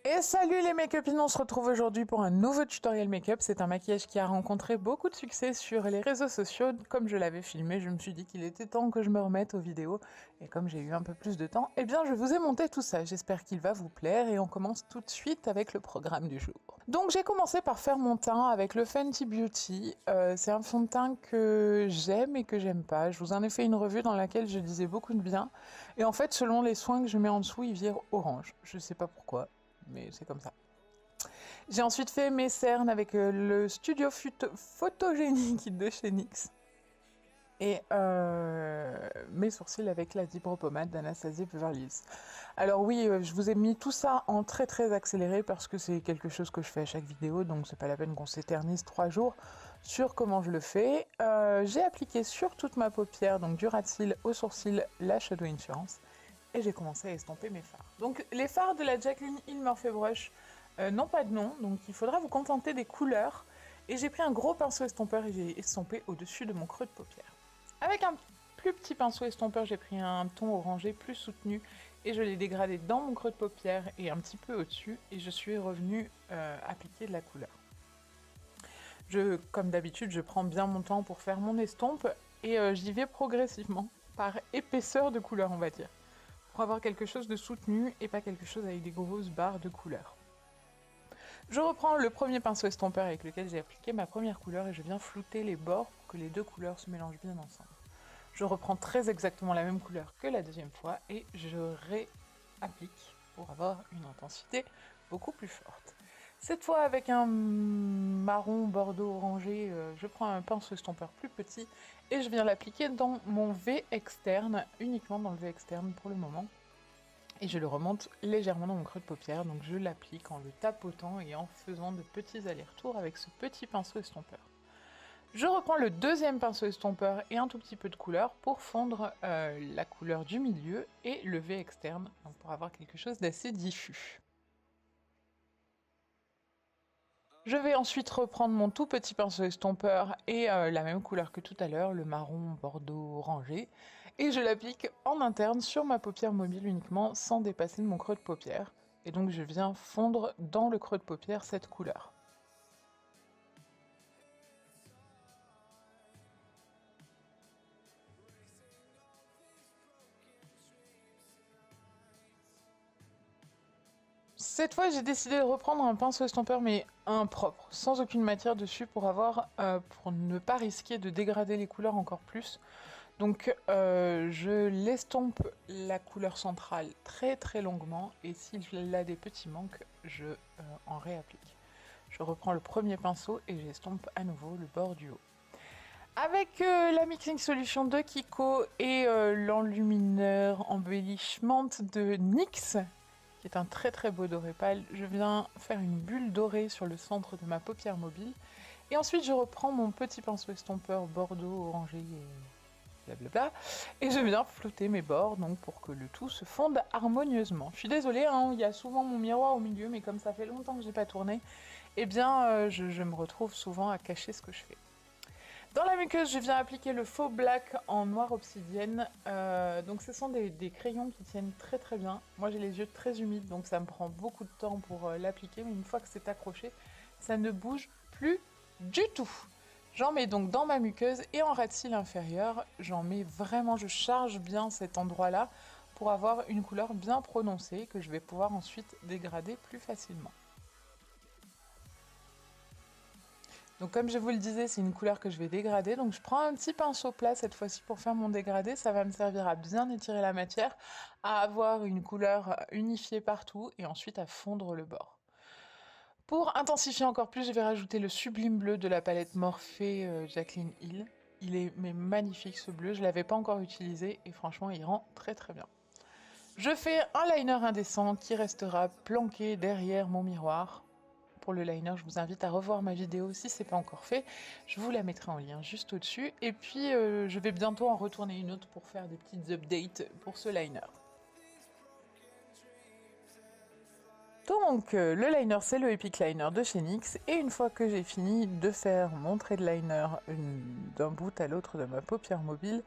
Et salut les make-upines, on se retrouve aujourd'hui pour un nouveau tutoriel make-up. C'est un maquillage qui a rencontré beaucoup de succès sur les réseaux sociaux. Comme je l'avais filmé, je me suis dit qu'il était temps que je me remette aux vidéos. Et comme j'ai eu un peu plus de temps, eh bien je vous ai monté tout ça. J'espère qu'il va vous plaire et on commence tout de suite avec le programme du jour. Donc j'ai commencé par faire mon teint avec le Fenty Beauty. C'est un fond de teint que j'aime et que j'aime pas. Je vous en ai fait une revue dans laquelle je disais beaucoup de bien. Et en fait, selon les soins que je mets en dessous, il vire orange. Je sais pas pourquoi, mais c'est comme ça. J'ai ensuite fait mes cernes avec le Studio Photogénique de chez NYX. Et mes sourcils avec la Dibro Pommade d'Anastasia Beverly Hills. Alors oui, je vous ai mis tout ça en très accéléré parce que c'est quelque chose que je fais à chaque vidéo, donc c'est pas la peine qu'on s'éternise 3 jours sur comment je le fais. J'ai appliqué sur toute ma paupière, donc du ras de cils au sourcil, la Shadow Insurance. Et j'ai commencé à estomper mes fards. Donc les fards de la Jaclyn Hill Morphe Brush n'ont pas de nom, donc il faudra vous contenter des couleurs. Et j'ai pris un gros pinceau estompeur et j'ai estompé au-dessus de mon creux de paupière. Avec un plus petit pinceau estompeur, j'ai pris un ton orangé plus soutenu et je l'ai dégradé dans mon creux de paupière et un petit peu au-dessus. Et je suis revenue appliquer de la couleur. Comme d'habitude, je prends bien mon temps pour faire mon estompe et j'y vais progressivement, par épaisseur de couleur, on va dire. Pour avoir quelque chose de soutenu et pas quelque chose avec des grosses barres de couleur. Je reprends le premier pinceau estompeur avec lequel j'ai appliqué ma première couleur et je viens flouter les bords pour que les deux couleurs se mélangent bien ensemble. Je reprends très exactement la même couleur que la deuxième fois et je réapplique pour avoir une intensité beaucoup plus forte. Cette fois avec un marron bordeaux orangé, je prends un pinceau estompeur plus petit et je viens l'appliquer dans mon V externe, uniquement dans le V externe pour le moment. Et je le remonte légèrement dans mon creux de paupière, donc je l'applique en le tapotant et en faisant de petits allers-retours avec ce petit pinceau estompeur. Je reprends le deuxième pinceau estompeur et un tout petit peu de couleur pour fondre la couleur du milieu et le V externe, donc pour avoir quelque chose d'assez diffus. Je vais ensuite reprendre mon tout petit pinceau estompeur et la même couleur que tout à l'heure, le marron bordeaux orangé, et je l'applique en interne sur ma paupière mobile uniquement, sans dépasser de mon creux de paupière. Et donc je viens fondre dans le creux de paupière cette couleur. Cette fois, j'ai décidé de reprendre un pinceau estompeur, mais un propre, sans aucune matière dessus, pour ne pas risquer de dégrader les couleurs encore plus. Donc, je l'estompe la couleur centrale très longuement, et s'il a des petits manques, je en réapplique. Je reprends le premier pinceau et j'estompe à nouveau le bord du haut. Avec la Mixing Solution de Kiko et l'enlumineur embellissement de NYX, qui est un très beau doré pâle, je viens faire une bulle dorée sur le centre de ma paupière mobile. Et ensuite, je reprends mon petit pinceau estompeur bordeaux, orangé et blablabla. Et je viens flouter mes bords, donc pour que le tout se fonde harmonieusement. Je suis désolée, hein, il y a souvent mon miroir au milieu, mais comme ça fait longtemps que j'ai pas tourné, eh bien, je me retrouve souvent à cacher ce que je fais. Dans la muqueuse, je viens appliquer le faux black en noir obsidienne. Donc ce sont des crayons qui tiennent très bien. Moi j'ai les yeux très humides, donc ça me prend beaucoup de temps pour l'appliquer, mais une fois que c'est accroché, ça ne bouge plus du tout. J'en mets donc dans ma muqueuse et en ras de cils inférieur, j'en mets vraiment, je charge bien cet endroit-là pour avoir une couleur bien prononcée que je vais pouvoir ensuite dégrader plus facilement. Donc comme je vous le disais, c'est une couleur que je vais dégrader, donc je prends un petit pinceau plat cette fois-ci pour faire mon dégradé, ça va me servir à bien étirer la matière, à avoir une couleur unifiée partout et ensuite à fondre le bord. Pour intensifier encore plus, je vais rajouter le sublime bleu de la palette Morphe Jaclyn Hill. Il est magnifique ce bleu, je ne l'avais pas encore utilisé et franchement il rend très bien. Je fais un liner indécent qui restera planqué derrière mon miroir. Pour le liner, je vous invite à revoir ma vidéo si ce n'est pas encore fait. Je vous la mettrai en lien juste au-dessus. Et puis, je vais bientôt en retourner une autre pour faire des petites updates pour ce liner. Donc, le liner, c'est le Epic Liner de chez NYX. Et une fois que j'ai fini de faire mon trait de liner d'un bout à l'autre de ma paupière mobile,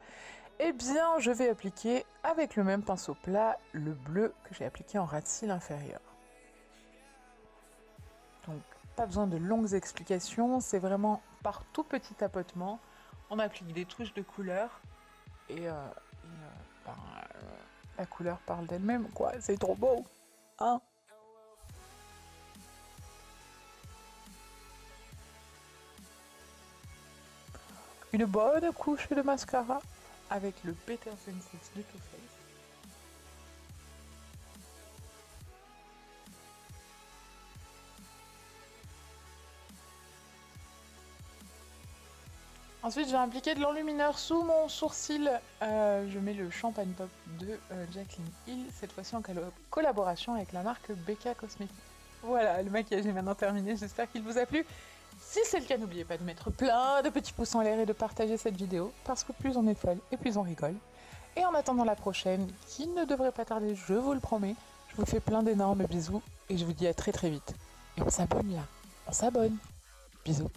Eh bien, je vais appliquer avec le même pinceau plat le bleu que j'ai appliqué en ras de cils inférieur. Donc, pas besoin de longues explications, c'est vraiment par tout petit tapotement, on applique des touches de couleur et, ben, la couleur parle d'elle-même, quoi. C'est trop beau, hein? Une bonne couche de mascara avec le Better Senses de Too Faced. Ensuite, j'ai appliqué de l'enlumineur sous mon sourcil. Je mets le Champagne Pop de Jaclyn Hill, cette fois-ci en collaboration avec la marque Becca Cosmetics. Voilà, le maquillage est maintenant terminé, j'espère qu'il vous a plu. Si c'est le cas, n'oubliez pas de mettre plein de petits pouces en l'air et de partager cette vidéo, parce que plus on est folle et plus on rigole. Et en attendant la prochaine, qui ne devrait pas tarder, je vous le promets, je vous fais plein d'énormes bisous et je vous dis à très très vite. Et on s'abonne là, on s'abonne. Bisous.